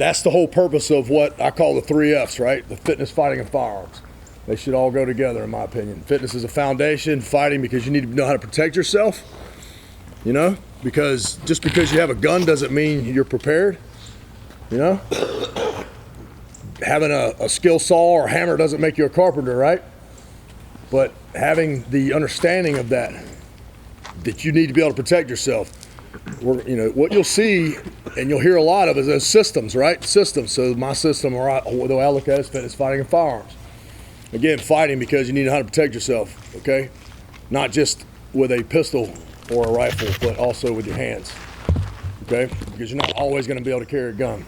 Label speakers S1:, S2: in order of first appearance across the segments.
S1: that's the whole purpose of what I call the 3 Fs, right? The fitness, fighting, and firearms. They should all go together, in my opinion. Fitness is a foundation, fighting because you need to know how to protect yourself, you know? Because just because you have a gun doesn't mean you're prepared, you know? Having a skill saw or hammer doesn't make you a carpenter, right? But having the understanding of that you need to be able to protect yourself. You know, what you'll see and you'll hear a lot of is those systems, right? Systems. So my system, or the way I look at it, is fitness, fighting, and firearms. Again, fighting because you need to know how to protect yourself, okay? Not just with a pistol or a rifle, but also with your hands, okay? Because you're not always going to be able to carry a gun,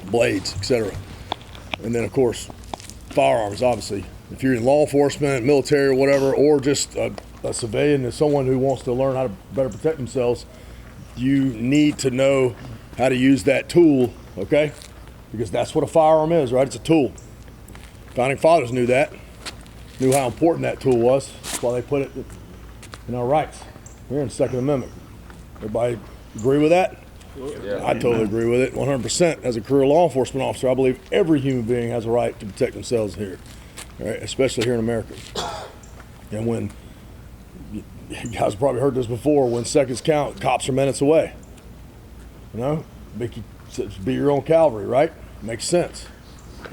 S1: blades, etc. And then, of course, firearms, obviously. If you're in law enforcement, military, or whatever, or just a civilian, as someone who wants to learn how to better protect themselves, you need to know how to use that tool, okay? Because that's what a firearm is, right? It's a tool. Founding fathers knew that, knew how important that tool was. That's why they put it in our rights here in the Second Amendment. Everybody agree with that?
S2: Yeah.
S1: I totally agree with it, 100%. As a career law enforcement officer, I believe every human being has a right to protect themselves here, right? Especially here in America. And when, you guys probably heard this before, when seconds count, cops are minutes away. You know, be your own cavalry, right? Makes sense.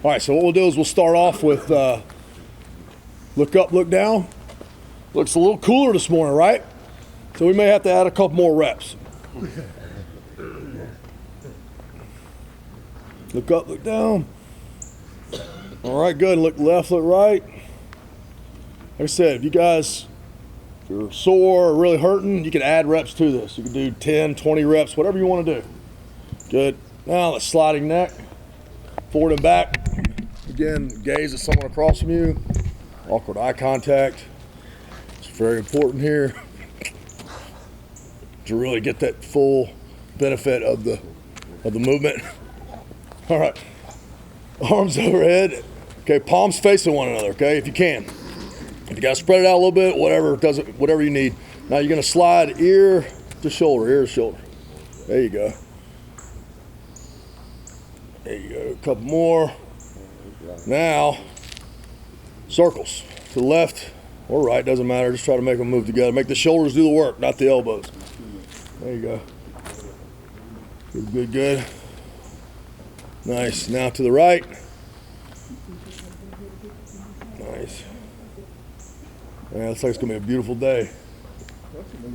S1: All right, so what we'll do is we'll start off with look up, look down. Looks a little cooler this morning, right? So we may have to add a couple more reps. Look up, look down. All right, good. Look left, look right. Like I said, if you guys are sore or really hurting, you can add reps to this. You can do 10, 20 reps, whatever you want to do. Good. Now let's sliding neck, forward and back. Again, gaze at someone across from you. Awkward eye contact. It's very important here to really get that full benefit of the movement. All right, arms overhead. Okay, palms facing one another, okay, if you can. If you gotta spread it out a little bit, whatever you need. Now you're gonna slide ear to shoulder, ear to shoulder. There you go. There you go, a couple more. Now, circles to the left or right, doesn't matter, just try to make them move together. Make the shoulders do the work, not the elbows. There you go. Good, good, good. Nice. Now to the right. Nice. Yeah, looks like it's gonna be a beautiful day.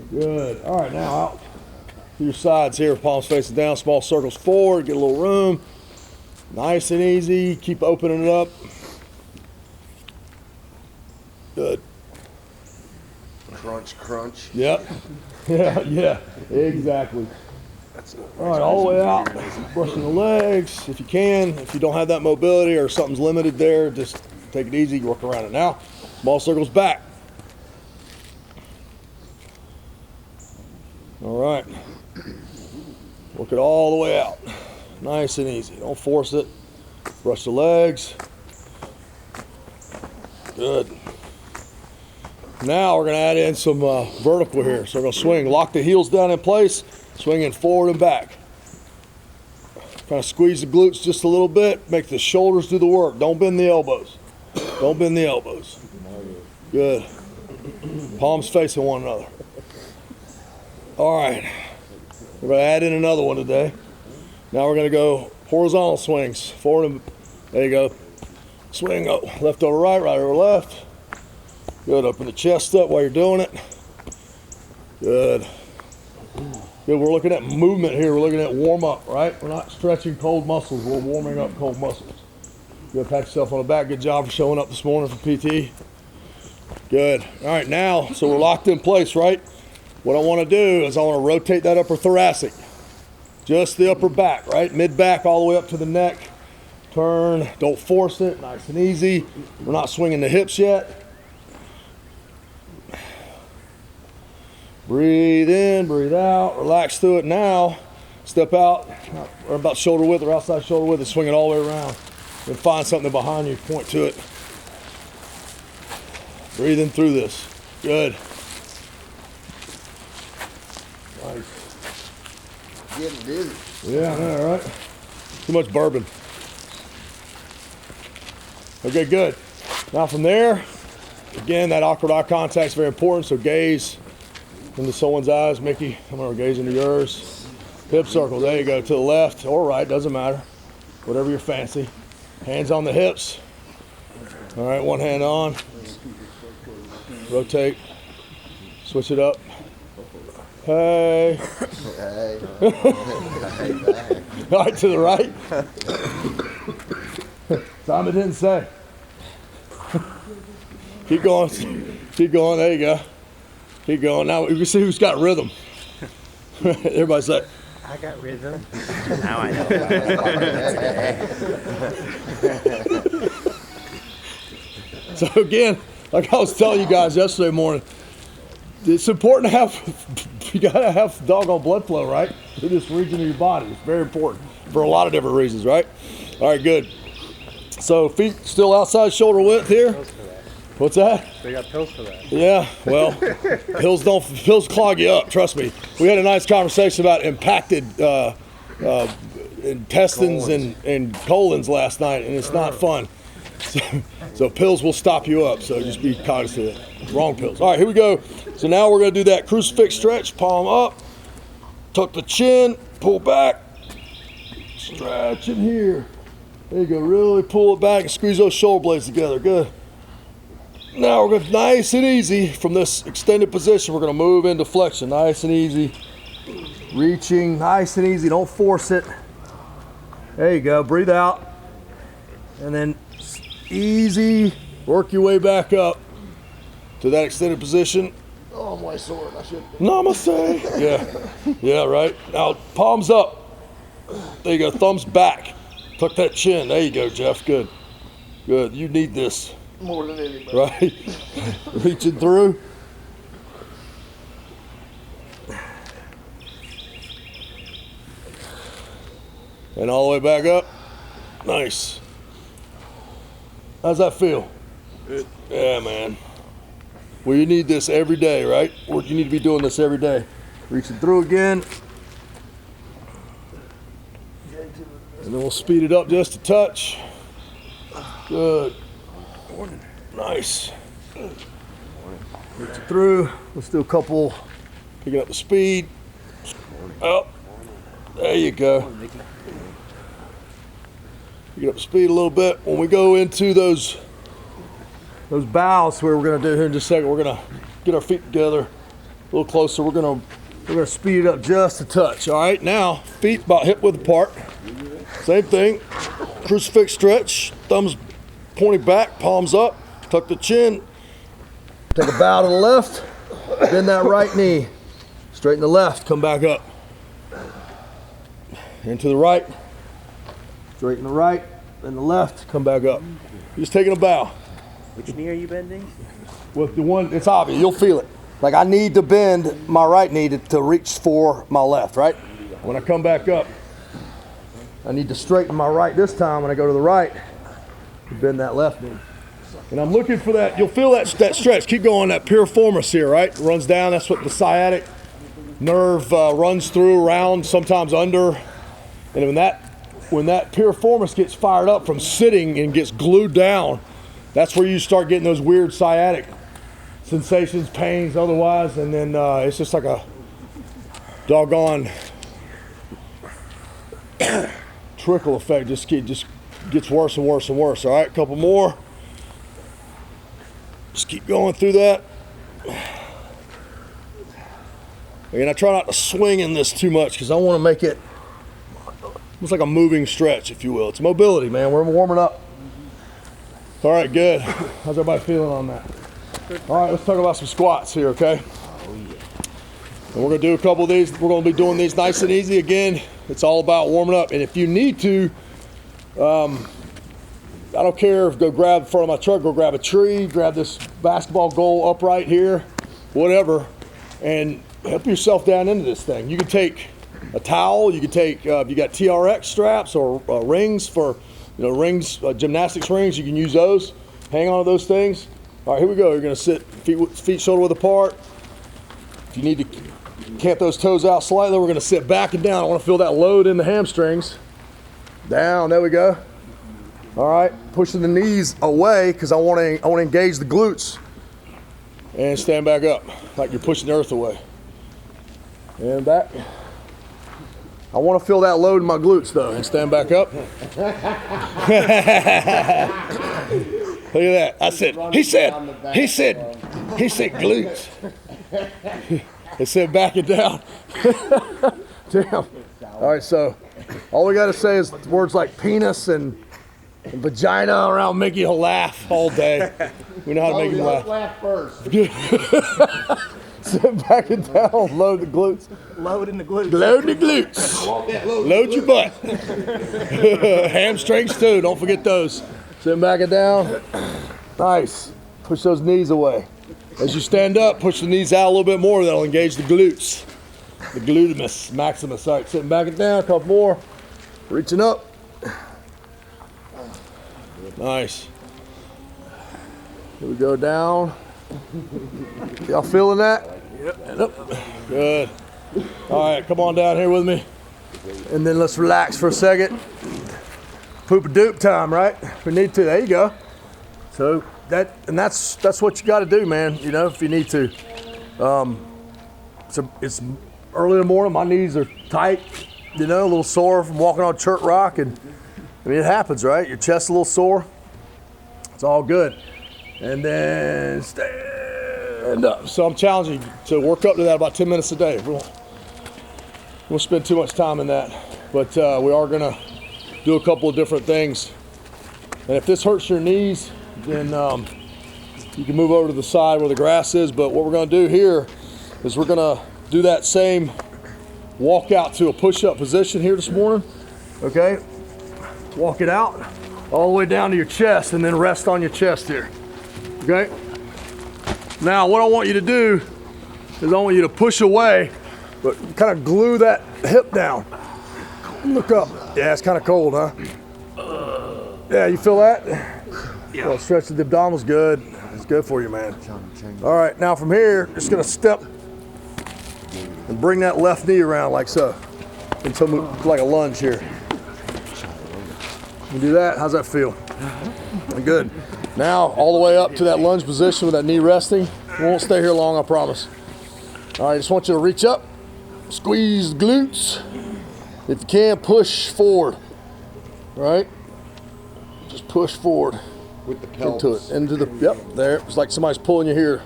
S1: Good. All right, now out to your sides here, palms facing down, small circles forward, get a little room. Nice and easy. Keep opening it up. Good.
S2: Crunch, crunch.
S1: Yep. Yeah, exactly. All right, all the way out, brushing the legs if you can. If you don't have that mobility or something's limited there, just take it easy, work around it. Now, small circles back. All right, work it all the way out. Nice and easy, don't force it. Brush the legs. Good. Now we're gonna add in some vertical here. So we're gonna swing, lock the heels down in place, swinging forward and back. Kind of squeeze the glutes just a little bit, make the shoulders do the work. Don't bend the elbows. Don't bend the elbows. Good. Palms facing one another. All right. We're gonna add in another one today. Now we're gonna go horizontal swings. Forward and, there you go. Swing up, left over right, right over left. Good, open the chest up while you're doing it. Good. Good, we're looking at movement here. We're looking at warm up, right? We're not stretching cold muscles, we're warming up cold muscles. Good, pat yourself on the back. Good job for showing up this morning for PT. Good, all right, now, so we're locked in place, right? What I wanna do is I wanna rotate that upper thoracic. Just the upper back, right? Mid-back all the way up to the neck. Turn, don't force it, nice and easy. We're not swinging the hips yet. Breathe in, breathe out, relax through it. Now, step out, or about shoulder width or outside shoulder width, and swing it all the way around. Then find something behind you, point to it. Breathe in through this. Good. Nice.
S2: Getting dizzy.
S1: Yeah, I know, right? Too much bourbon. Okay, good. Now from there, again, that awkward eye contact is very important, so gaze into someone's eyes. Mickey, I'm gonna gaze into yours. Hip circle, there you go, to the left or right, doesn't matter. Whatever you're fancy. Hands on the hips. All right, one hand on. Rotate. Switch it up. Hey. All right, to the right. Simon didn't say. Keep going. Keep going. There you go. Keep going. Now we can see who's got rhythm. Everybody's like,
S2: I got rhythm. Now I know.
S1: So again, like I was telling you guys yesterday morning, it's important to have, you gotta have doggone blood flow, right? To this region of your body. It's very important for a lot of different reasons, right? All right, good. So feet still outside shoulder width here. What's that?
S2: They got pills for that.
S1: Yeah, well, pills clog you up, trust me. We had a nice conversation about impacted intestines and colons last night, and it's not fun. So pills will stop you up, so just be cognizant of that. Wrong pills. All right, here we go. So now we're gonna do that crucifix stretch, palm up, tuck the chin, pull back, stretch in here. There you go, really pull it back and squeeze those shoulder blades together, good. Now we're going to, nice and easy, from this extended position, we're going to move into flexion, nice and easy. Reaching, nice and easy, don't force it. There you go, breathe out. And then easy, work your way back up to that extended position. Oh, my sword, I should. Namaste. Yeah, right. Now, palms up. There you go, thumbs back. Tuck that chin, there you go, Jeff, good. Good, you need this.
S3: More than anybody.
S1: Right? Reaching through. And all the way back up. Nice. How's that feel?
S3: Good.
S1: Yeah, man. Well, you need this every day, right? Or you need to be doing this every day. Reaching through again. And then we'll speed it up just a touch. Good. Nice. Reach it through. Let's do a couple. Picking up the speed. Up. There you go. Pick up the speed a little bit. When we go into those bows, where we're going to do here in just a second, we're going to get our feet together a little closer. We're going to speed it up just a touch. All right. Now feet about hip width apart. Same thing. Crucifix stretch. Thumbs pointing back. Palms up. Tuck the chin. Take a bow to the left. Bend that right knee. Straighten the left. Come back up. Into the right. Straighten the right. Then the left. Come back up. Just taking a bow.
S2: Which knee are you bending?
S1: With the one, it's obvious. You'll feel it. Like I need to bend my right knee to reach for my left, right? When I come back up, I need to straighten my right this time. When I go to the right, bend that left knee. And I'm looking for that. You'll feel that stretch. Keep going. That piriformis here, right? Runs down. That's what the sciatic nerve runs through, around, sometimes under. And when that piriformis gets fired up from sitting and gets glued down, that's where you start getting those weird sciatic sensations, pains, otherwise. And then it's just like a doggone trickle effect. Just gets worse and worse and worse. All right, a couple more. Just keep going through that. And I try not to swing in this too much because I want to make it almost like a moving stretch, if you will. It's mobility, man. We're warming up. All right, good. How's everybody feeling on that? All right, let's talk about some squats here, okay? And we're going to do a couple of these. We're going to be doing these nice and easy. Again, it's all about warming up. And if you need to, I don't care if go grab in front of my truck, go grab a tree, grab this basketball goal upright here, whatever, and help yourself down into this thing. You can take a towel, you can take, if you got TRX straps or rings for, rings, gymnastics rings, you can use those. Hang on to those things. All right, here we go. You're gonna sit feet shoulder width apart. If you need to camp those toes out slightly, we're gonna sit back and down. I wanna feel that load in the hamstrings. Down, there we go. All right, pushing the knees away because I want to engage the glutes. And stand back up, like you're pushing the earth away. And back. I want to feel that load in my glutes though, and stand back up. Look at that. He said glutes. It said back it down. Damn. All right, so all we got to say is words like penis and vagina around Mickey. He'll laugh all day. We know how to make him laugh.
S3: Laugh first.
S1: Sit back and down, load the glutes.
S2: Load in the glutes.
S1: Load the glutes. Load your butt. Hamstrings too, don't forget those. Sit back and down. Nice. Push those knees away. As you stand up, push the knees out a little bit more. That'll engage the glutes. The glutimus maximus. All right, sitting back and down, a couple more. Reaching up. Nice. Here we go down. Y'all feeling that? Yep. And up. Good. All right, come on down here with me. And then let's relax for a second. Poop a doop time, right? If we need to. There you go. So that's what you got to do, man. You know, if you need to. So it's early in the morning. My knees are tight. You know, a little sore from walking on chert rock, and I mean it happens, right? Your chest's a little sore. It's all good. And then stand up. So I'm challenging you to work up to that about 10 minutes a day. We won't spend too much time in that, but we are gonna do a couple of different things. And if this hurts your knees, then you can move over to the side where the grass is. But what we're gonna do here is we're gonna do that same walk out to a push-up position here this morning, okay? Walk it out all the way down to your chest and then rest on your chest here. Okay? Now what I want you to do is I want you to push away, but kind of glue that hip down. Look up. Yeah, it's kind of cold, huh? Yeah, you feel that? Yeah. Well, stretch of the abdominals, good. It's good for you, man. All right, now from here, just gonna step and bring that left knee around like so. Until like a lunge here. You do that, how's that feel? Good. Now, all the way up to that lunge position with that knee resting. We won't stay here long, I promise. All right, I just want you to reach up, squeeze the glutes. If you can, push forward, right? Just push forward.
S3: With the pelvis.
S1: Into the, yep, there. It's like somebody's pulling you here,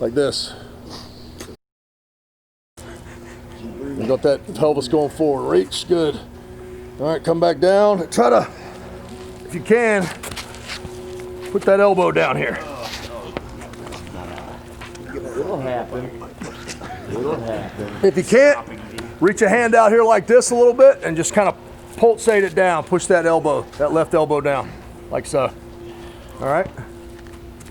S1: like this. You got that pelvis going forward. Reach, good. All right, come back down. Try to, if you can, put that elbow down here.
S2: It'll happen. It'll happen.
S1: If you can't, reach a hand out here like this a little bit and just kind of pulsate it down. Push that elbow, that left elbow down, like so. All right?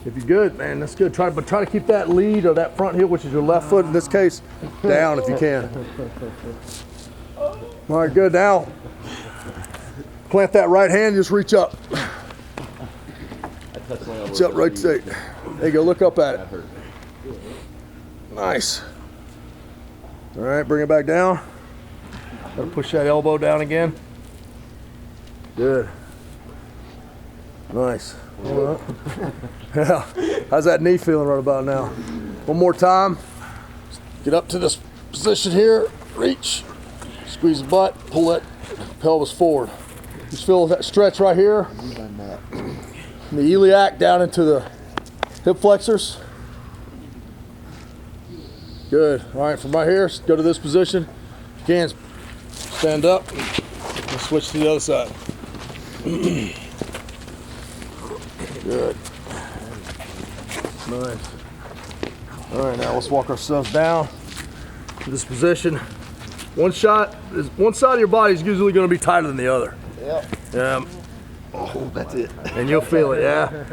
S1: If you're good, man, that's good. Try to keep that lead or that front heel, which is your left foot in this case, down if you can. All right, good. Now, plant that right hand, just reach up. Reach up, rotate. There you go, look up at it. Nice. All right, bring it back down. Gotta push that elbow down again. Good. Nice. Yeah. How's that knee feeling right about now? One more time. Get up to this position here. Reach. Squeeze the butt. Pull that pelvis forward. Just feel that stretch right here. From the iliac down into the hip flexors. Good. All right, from right here, go to this position. If you can, stand up. We'll switch to the other side. Good. Nice. All right, now let's walk ourselves down to this position. One side of your body is usually going to be tighter than the other.
S3: Yep. Oh, that's it.
S1: And you'll feel it, yeah.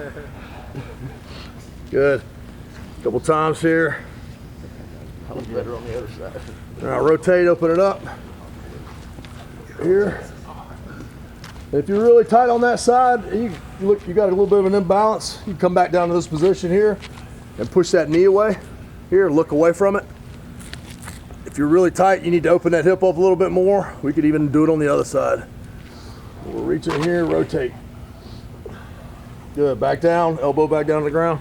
S1: Good. Couple times here.
S3: I was better on the other side.
S1: All right, rotate, open it up. Here. If you're really tight on that side, you got a little bit of an imbalance. You can come back down to this position here and push that knee away. Here, look away from it. If you're really tight, you need to open that hip up a little bit more. We could even do it on the other side. We'll reach in here, rotate. Good, back down, elbow back down to the ground.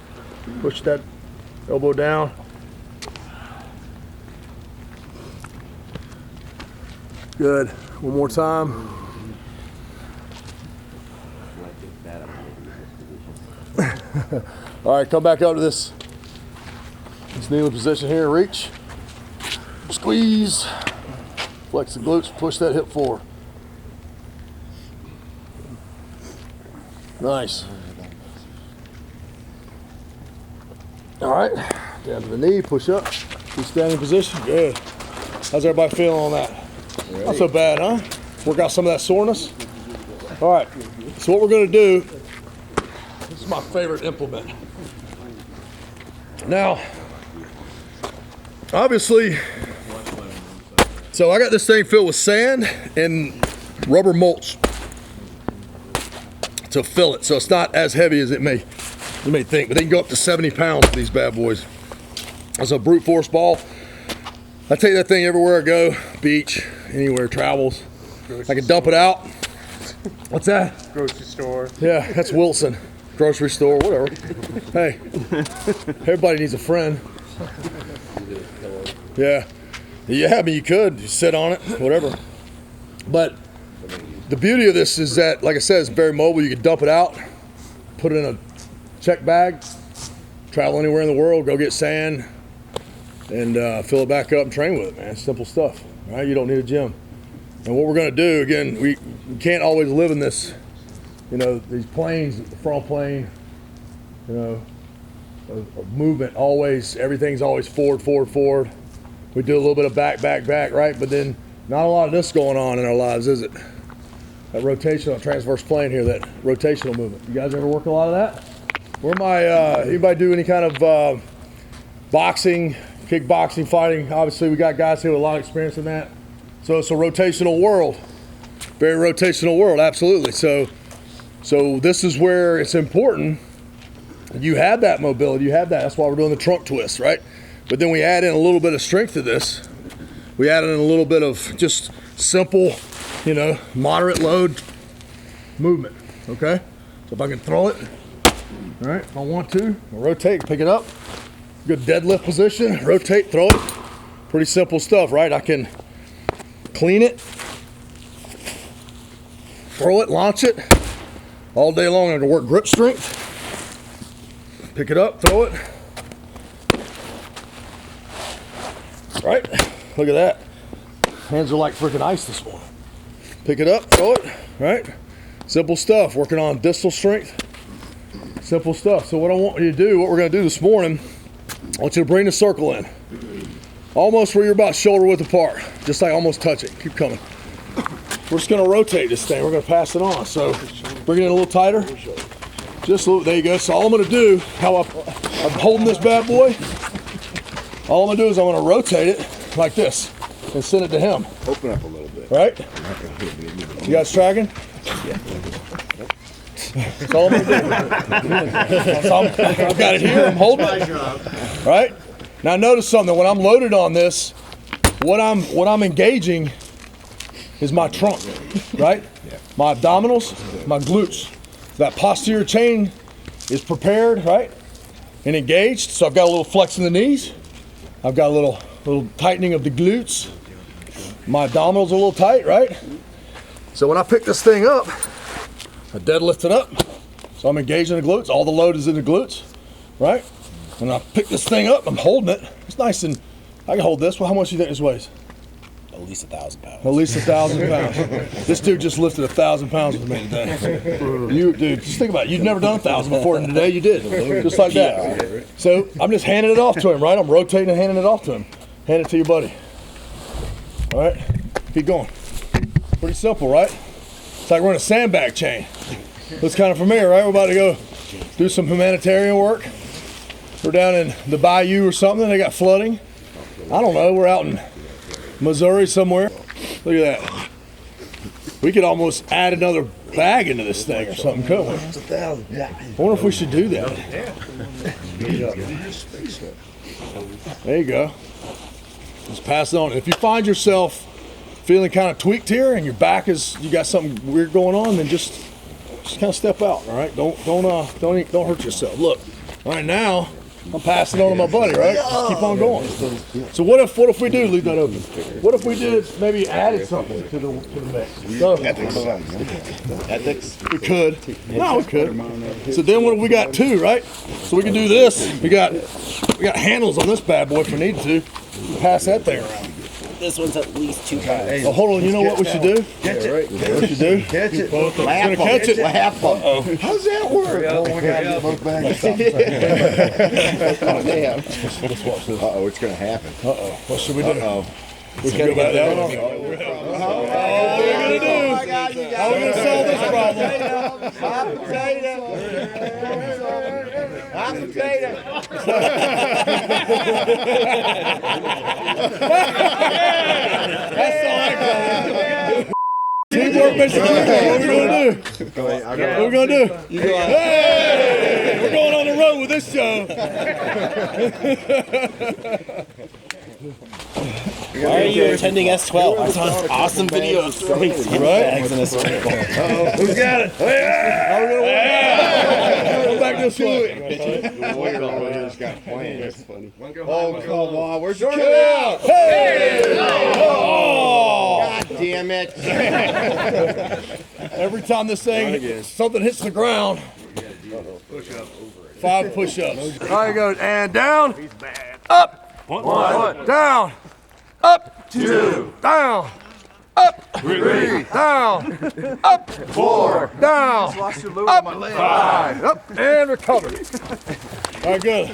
S1: Push that elbow down. Good, one more time. All right, come back up to this kneeling position here, reach, squeeze, flex the glutes, push that hip forward. Nice. All right, down to the knee, push up, keep standing position, good. How's everybody feeling on that? Not so bad, huh? Work out some of that soreness. All right, so what we're gonna do, this is my favorite implement. Now, obviously, so I got this thing filled with sand and rubber mulch to fill it, so it's not as heavy as you may think, but they can go up to 70 pounds with these bad boys. That's a brute force ball. I take that thing everywhere I go, beach, anywhere, travels. I can dump it out. What's that?
S4: Grocery store.
S1: Yeah, that's Wilson. Grocery store, whatever. Hey, everybody needs a friend. Yeah, I mean, you could sit on it, whatever. But the beauty of this is that, like I said, it's very mobile. You can dump it out, put it in a check bag, travel anywhere in the world, go get sand, and fill it back up and train with it, man. Simple stuff, right? You don't need a gym. And what we're gonna do, again, we can't always live in this, you know, these planes, the front plane, you know, of movement, always, everything's always forward, forward, forward. We do a little bit of back, back, back, right? But then not a lot of this going on in our lives, is it? That rotational, transverse plane here, that rotational movement. You guys ever work a lot of that? Where my, anybody do any kind of boxing, kickboxing, fighting? Obviously we got guys here with a lot of experience in that. So it's a rotational world, very rotational world, absolutely. So this is where it's important. You have that mobility, you have that. That's why we're doing the trunk twist, right? But then we add in a little bit of strength to this. We add in a little bit of just simple, you know, moderate load movement, okay? So if I can throw it, all right, if I want to, I'll rotate, pick it up. Good deadlift position, rotate, throw it. Pretty simple stuff, right? I can clean it, throw it, launch it. All day long, I can work grip strength. Pick it up, throw it. Right? Look at that. Hands are like freaking ice this morning. Pick it up, throw it, right? Simple stuff, working on distal strength. Simple stuff. So what I want you to do, what we're gonna do this morning, I want you to bring the circle in. Almost where you're about shoulder width apart. Just like almost touching, keep coming. We're just gonna rotate this thing, we're gonna pass it on. So bring it in a little tighter. Just a little, there you go. So all I'm gonna do, how I'm holding this bad boy, all I'm gonna do is I'm gonna rotate it like this and send it to him.
S3: Open up a little bit.
S1: Right? You guys tracking?
S3: Yeah.
S1: That's all I'm gonna do. So I've got it here, I'm holding it. Right? Now notice something, when I'm loaded on this, what I'm engaging is my trunk, right?
S3: Yeah.
S1: My abdominals, my glutes. That posterior chain is prepared, right? And engaged. So I've got a little flex in the knees. I've got a little tightening of the glutes. My abdominals are a little tight, right? So when I pick this thing up, I deadlift it up. So I'm engaging the glutes. All the load is in the glutes, right? When I pick this thing up, I'm holding it. It's nice and I can hold this. Well, how much do you think this weighs?
S5: At least 1,000 pounds.
S1: At least 1,000 pounds. This dude just lifted 1,000 pounds with me today. You, dude, just think about it. You've never done 1,000 before, and today you did. Just like that. So I'm just handing it off to him, right? I'm rotating and handing it off to him. Hand it to your buddy. All right, keep going. Pretty simple, right? It's like we're in a sandbag chain. Looks kind of familiar, right? We're about to go do some humanitarian work. We're down in the bayou or something. They got flooding. I don't know. We're out in Missouri somewhere. Look at that. We could almost add another bag into this thing or something, couldn't we? I wonder if we should do that. There you go. Just pass it on. If you find yourself feeling kind of tweaked here and your back is, you got something weird going on, then just kind of step out, all right? Don't hurt yourself. Look, all right, now I'm passing on to my buddy, right? Just keep on going. So what if we do leave that open? What if we did maybe added something to the mix? So,
S3: Ethics.
S1: we could. No, we could. So then what, we got two, right? So we can do this. We got handles on this bad boy if we need to. Pass that thing around.
S5: This one's at least 2 pounds.
S1: Oh, hold on. You know what we should do?
S3: Catch it.
S1: What we should do?
S3: Catch it.
S1: Gonna catch it.
S3: Laugh. How's that work? Oh my God. Both bags. Oh damn. Uh-oh, it's gonna happen.
S1: Uh-oh. What should we do?
S3: Uh-oh.
S1: We can go back down. What are we gonna do? How are we gonna solve this problem?
S3: Hot potato. Hot potato.
S1: That's all I call it. Teamwork makes the dream work. What are we gonna do? What are we gonna do? Hey! We're going on the road with this show.
S5: Why are you attending S12? I saw an awesome video of throwing sandbags in a circle.
S1: Who's got it? How are we gonna work? Go back this way.
S3: Oh, come on. Where's your
S1: Out. Hey! Oh!
S3: God damn it.
S1: Every time this thing, something hits the ground. 5 push-ups. All right, go. And down. Up. 1. Down. Up. 2. Down. Up. 3. Down. Up. 4. Down. Up. 5. Up. And recover. All right, good.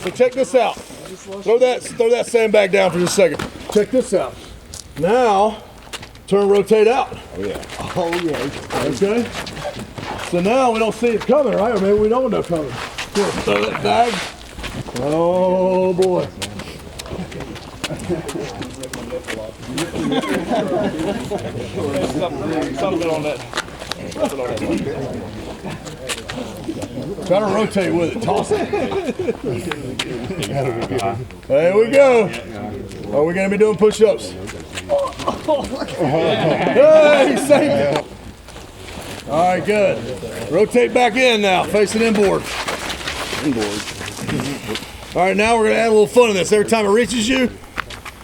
S1: So check this out. Throw that sandbag down for just a second. Check this out. Now, turn, rotate out.
S3: Oh yeah.
S1: Okay. So now we don't see it coming, right? Or maybe we don't know coming. Here, throw that bag. Oh boy. Something on that. Try to rotate with it. Toss it. There we go. Are we going to be doing push-ups? Hey, he saved it. All right, good. Rotate back in now, facing inboard. All right, now we're going to add a little fun to this. Every time it reaches you,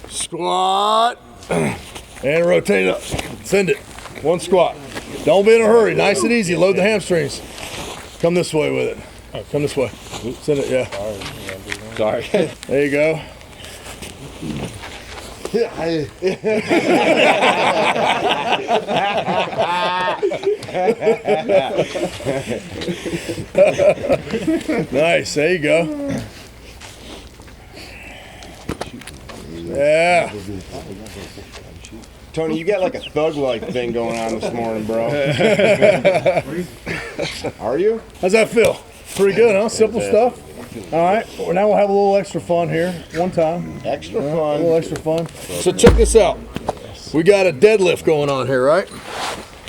S1: squat and rotate up. Send it. 1 squat. Don't be in a hurry. Nice and easy. Load the hamstrings. Come this way with it. Come this way. Send it, yeah. Sorry. There you go. Nice. There you go. Yeah.
S3: Tony, you got like a thug-like thing going on this morning, bro. Are you?
S1: How's that feel? Pretty good, huh? Simple stuff. All right. Well, now we'll have a little extra fun here. One time.
S3: Extra
S1: A
S3: fun.
S1: little extra fun. So check this out. We got a deadlift going on here, right?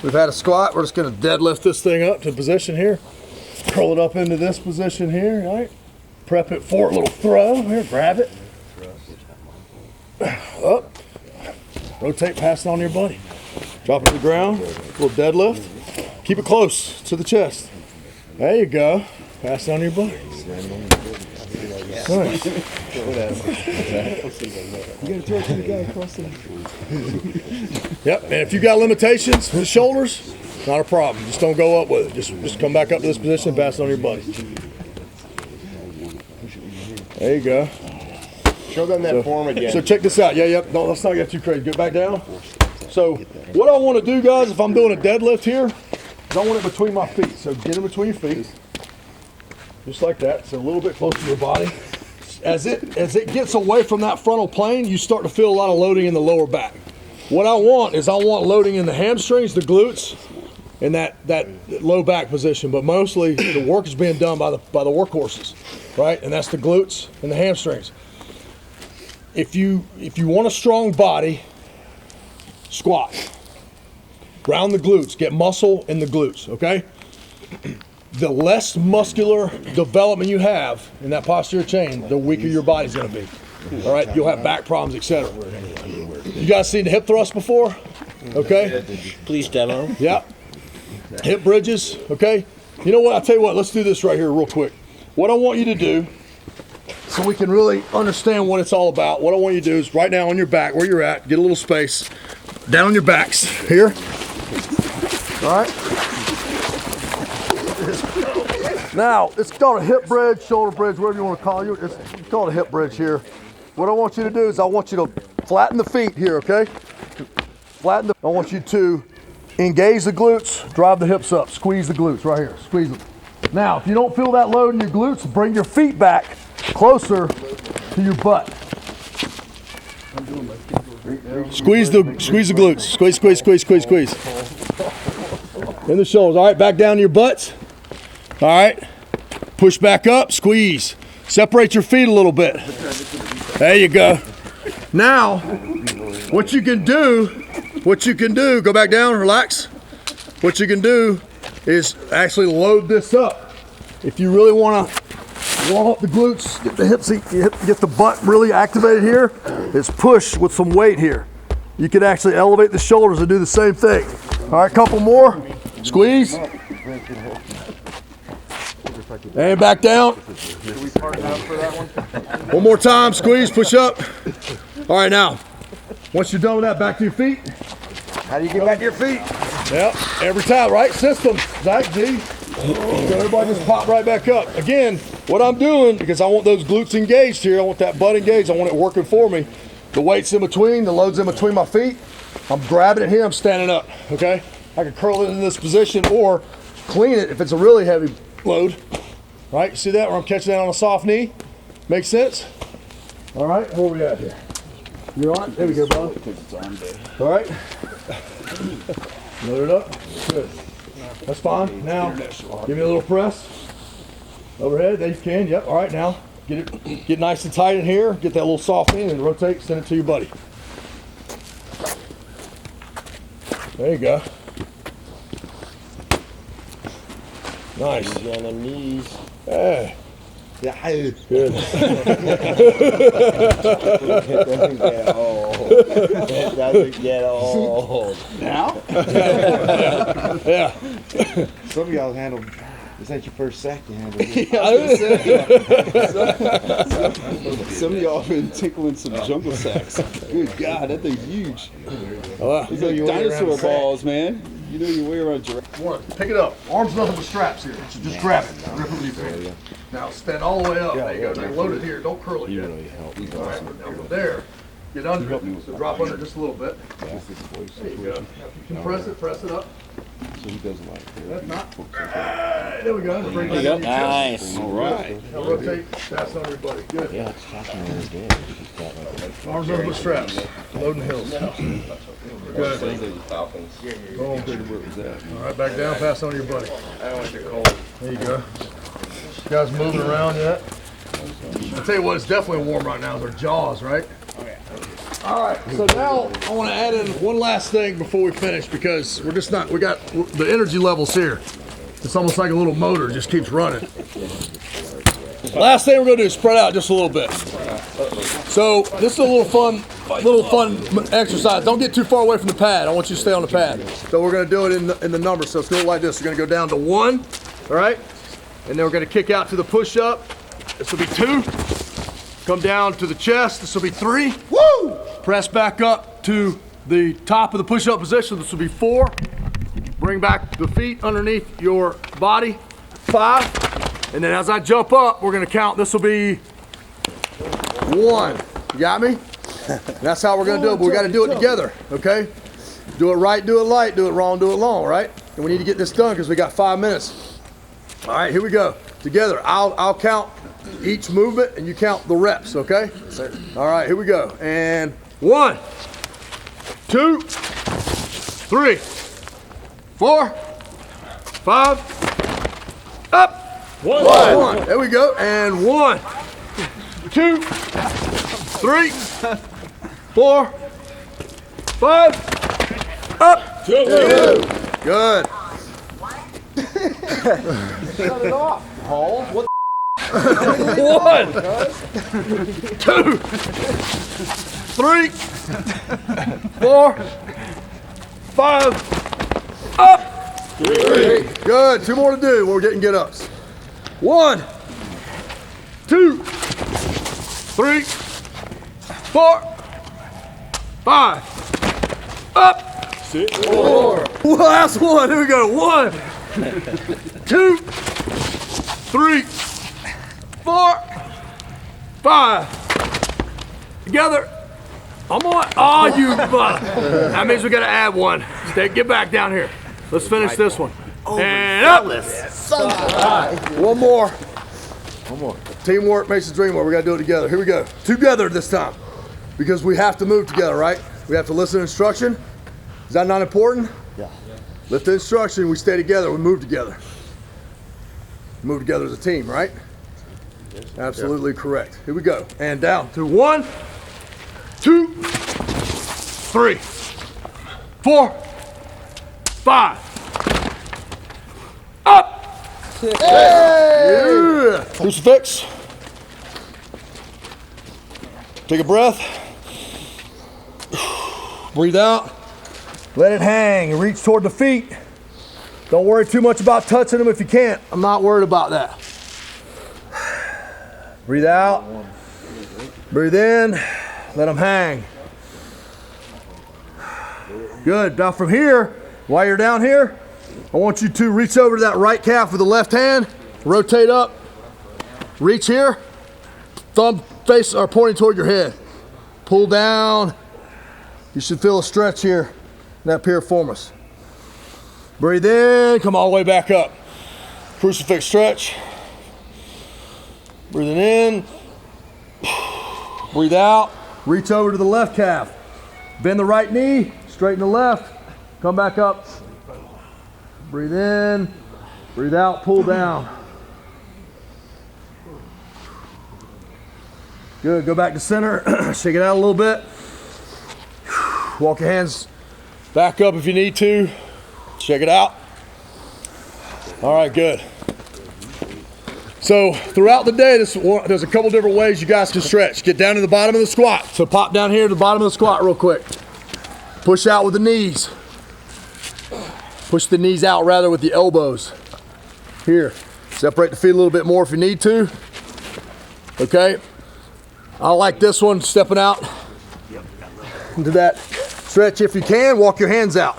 S1: We've had a squat. We're just going to deadlift this thing up to position here. Curl it up into this position here, right? Prep it for a little throw. Here, grab it. Up. Rotate, pass it on to your buddy. Drop it to the ground. A little deadlift. Keep it close to the chest. There you go. Pass it on to your buddy. Nice. Yep, and if you got limitations with the shoulders, not a problem. Just don't go up with it. Just come back up to this position and pass it on to your buddy. There you go.
S3: Show them that form again.
S1: So check this out. Yeah, yep. No, let's not get too crazy. Get back down. So what I want to do, guys, if I'm doing a deadlift here, is I want it between my feet. So get it between your feet. Just like that. So a little bit closer to your body. As it gets away from that frontal plane, you start to feel a lot of loading in the lower back. What I want loading in the hamstrings, the glutes, and that low back position. But mostly the work is being done by the workhorses, right? And that's the glutes and the hamstrings. If you want a strong body, squat. Round the glutes, get muscle in the glutes, okay? The less muscular development you have in that posterior chain, the weaker your body's gonna be. All right, you'll have back problems, etc. You guys seen the hip thrust before? Okay.
S5: Please demo.
S1: Yeah. Hip bridges, okay? You know what, I'll tell you what, let's do this right here real quick. What I want you to do, so we can really understand what it's all about, what I want you to do is right now on your back, where you're at, get a little space, down on your backs, here. All right. Now, it's called a hip bridge, shoulder bridge, whatever you want to call it. It's called a hip bridge here. What I want you to do is I want you to flatten the feet here, okay? I want you to engage the glutes, drive the hips up, squeeze the glutes right here, squeeze them. Now, if you don't feel that load in your glutes, bring your feet back closer to your butt. Squeeze the glutes, squeeze, squeeze, squeeze, squeeze, squeeze. In the shoulders, all right, back down to your butts. All right, push back up, squeeze. Separate your feet a little bit. There you go. Now, what you can do, go back down, relax. What you can do is actually load this up. If you really want to warm up the glutes, get the hips, get the butt really activated here, is push with some weight here. You can actually elevate the shoulders and do the same thing. All right, couple more. Squeeze. And back down. One more time, squeeze, push up. All right, now, once you're done with that, back to your feet.
S3: How do you get back to your feet?
S1: Yep, every time, right? System, Zach, G. So everybody just pop right back up. Again, what I'm doing, because I want those glutes engaged here, I want that butt engaged, I want it working for me. The weight's in between, the load's in between my feet. I'm grabbing it here, I'm standing up, okay? I can curl it in this position or clean it if it's a really heavy load. Right, you see that, where I'm catching that on a soft knee? Makes sense? All right, where are we at here? You're on? There we go, brother. All right. Load it up. Good. That's fine. Now, give me a little press. Overhead, there you can. Yep. All right, now, get nice and tight in here. Get that little soft knee and rotate, send it to your buddy. There you go. Nice.
S5: Easy on the knees.
S1: Hey.
S3: Yeah.
S1: Good.
S5: It doesn't get old.
S3: Now?
S1: Yeah.
S3: Some of y'all handle. Is that your first sack you handled?
S4: Some of y'all have been tickling some jungle sacks. Good God, that thing's huge. These are dinosaur balls, man. You know you weigh around giraffe.
S1: One, pick it up. Arms nothing but straps here. So just grab it. Rip it with your finger. Now stand all the way up. There you go. Now load it here. Don't curl it yet. All right, now from there, get under it. So drop under just a little bit. There you go. Now if you can press it up.
S4: So he does a lot.
S1: That's not. There we go. Bring
S5: There
S1: it
S5: you go.
S1: down to your chest.
S5: Nice.
S4: All right.
S1: Now rotate. Pass on everybody. Good.
S5: Yeah, it's talking over there.
S1: Arms over the straps. Loading hills. Good. Boom. All right, back down. Pass on to your buddy. There you go. You guys moving around yet? I'll tell you what, it's definitely warm right now. Their jaws, right? All right, so now I want to add in one last thing before we finish because we got the energy levels here. It's almost like a little motor, just keeps running. Last thing we're gonna do is spread out just a little bit. So this is a little fun exercise. Don't get too far away from the pad. I want you to stay on the pad. So we're gonna do it in the numbers. So it's gonna look like this. We're gonna go down to 1, all right? And then we're gonna kick out to the push-up. This will be 2. Come down to the chest. This will be 3. Woo! Press back up to the top of the push-up position. This will be 4. Bring back the feet underneath your body. 5. And then as I jump up, we're gonna count. This will be 1. You got me? That's how we're gonna do it, but we gotta do it together, okay? Do it right, do it light, do it wrong, do it long, right? And we need to get this done because we got 5 minutes. All right, here we go. Together, I'll count each movement and you count the reps, okay? Yes, sir. All right, here we go. And 1, 2, 3, 4, 5, up. 1. There we go. And 1, 2, 3, 4, 5, up. 2. Good.
S3: Shut it off, Paul. What?
S1: 1, 2, 3, 4, 5, up. Good, 2 more to do. We're getting get-ups. 1, 2, 3, 4, 5, up. 4. Last one, here we go. 1, 2, 3, 4, 5. Together. I'm on. Oh, you butt. That means we got to add one. Get back down here. Let's finish this one. And up. One more. Teamwork makes the dream work. We got to do it together. Here we go. Together this time. Because we have to move together, right? We have to listen to instruction. Is that not important?
S5: Yeah.
S1: Lift the instruction, we stay together, we move together. Move together as a team, right? Absolutely correct. Here we go. And down to 1, 2, 3, 4, 5. Up! Hey! Yeah. Crucifix. Take a breath. Breathe out. Let it hang. Reach toward the feet. Don't worry too much about touching them if you can't. I'm not worried about that. Breathe out. Breathe in. Let them hang. Good. Now from here, while you're down here, I want you to reach over to that right calf with the left hand. Rotate up. Reach here. Thumb face or pointing toward your head. Pull down. You should feel a stretch here in that piriformis. Breathe in, come all the way back up. Crucifix stretch. Breathing in. Breathe out. Reach over to the left calf. Bend the right knee, straighten the left. Come back up. Breathe in. Breathe out, pull down. Good, go back to center. Shake it out a little bit. Walk your hands back up if you need to. Check it out. All right, good. So throughout the day, there's a couple different ways you guys can stretch. Get down to the bottom of the squat. So pop down here to the bottom of the squat real quick. Push out with the knees. Push the knees out rather with the elbows. Here, separate the feet a little bit more if you need to. Okay. I like this one, stepping out into that stretch. If you can, walk your hands out.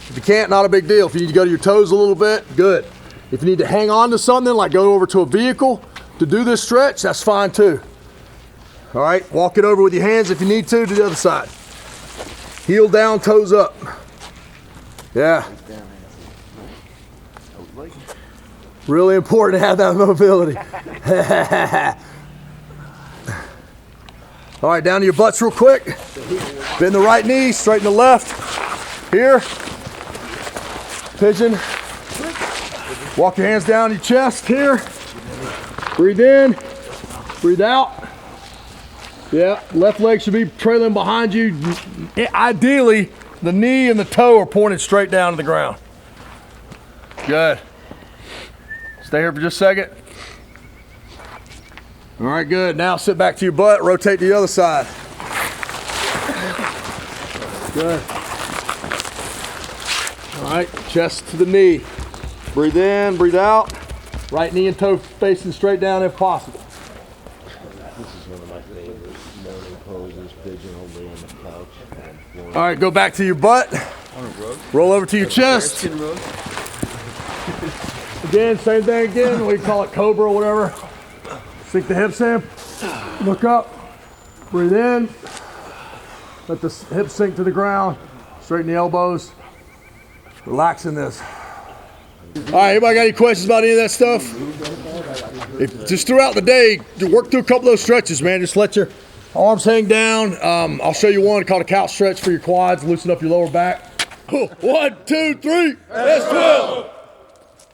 S1: If you can't, not a big deal. If you need to go to your toes a little bit, good. If you need to hang on to something, like go over to a vehicle to do this stretch, that's fine too. All right, walk it over with your hands if you need to the other side. Heel down, toes up. Yeah. Really important to have that mobility. All right, down to your butts real quick. Bend the right knee, straighten the left. Here. Pigeon. Walk your hands down your chest here. Breathe in, breathe out. Yeah, left leg should be trailing behind you. Ideally, the knee and the toe are pointed straight down to the ground. Good. Stay here for just a second. All right, good. Now sit back to your butt, rotate to the other side. Good. All right, chest to the knee. Breathe in, breathe out. Right knee and toe facing straight down if possible.
S3: This is one of my favorite morning poses, pigeon over on the couch.
S1: All right, go back to your butt. Roll over to your chest. Again, same thing again. We call it cobra or whatever. Sink the hips in. Look up. Breathe in. Let the hips sink to the ground. Straighten the elbows. Relax in this. All right, anybody got any questions about any of that stuff? Just throughout the day, work through a couple of those stretches, man. Just let your arms hang down. I'll show you one called a couch stretch for your quads. Loosen up your lower back. 1, 2, 3. S12.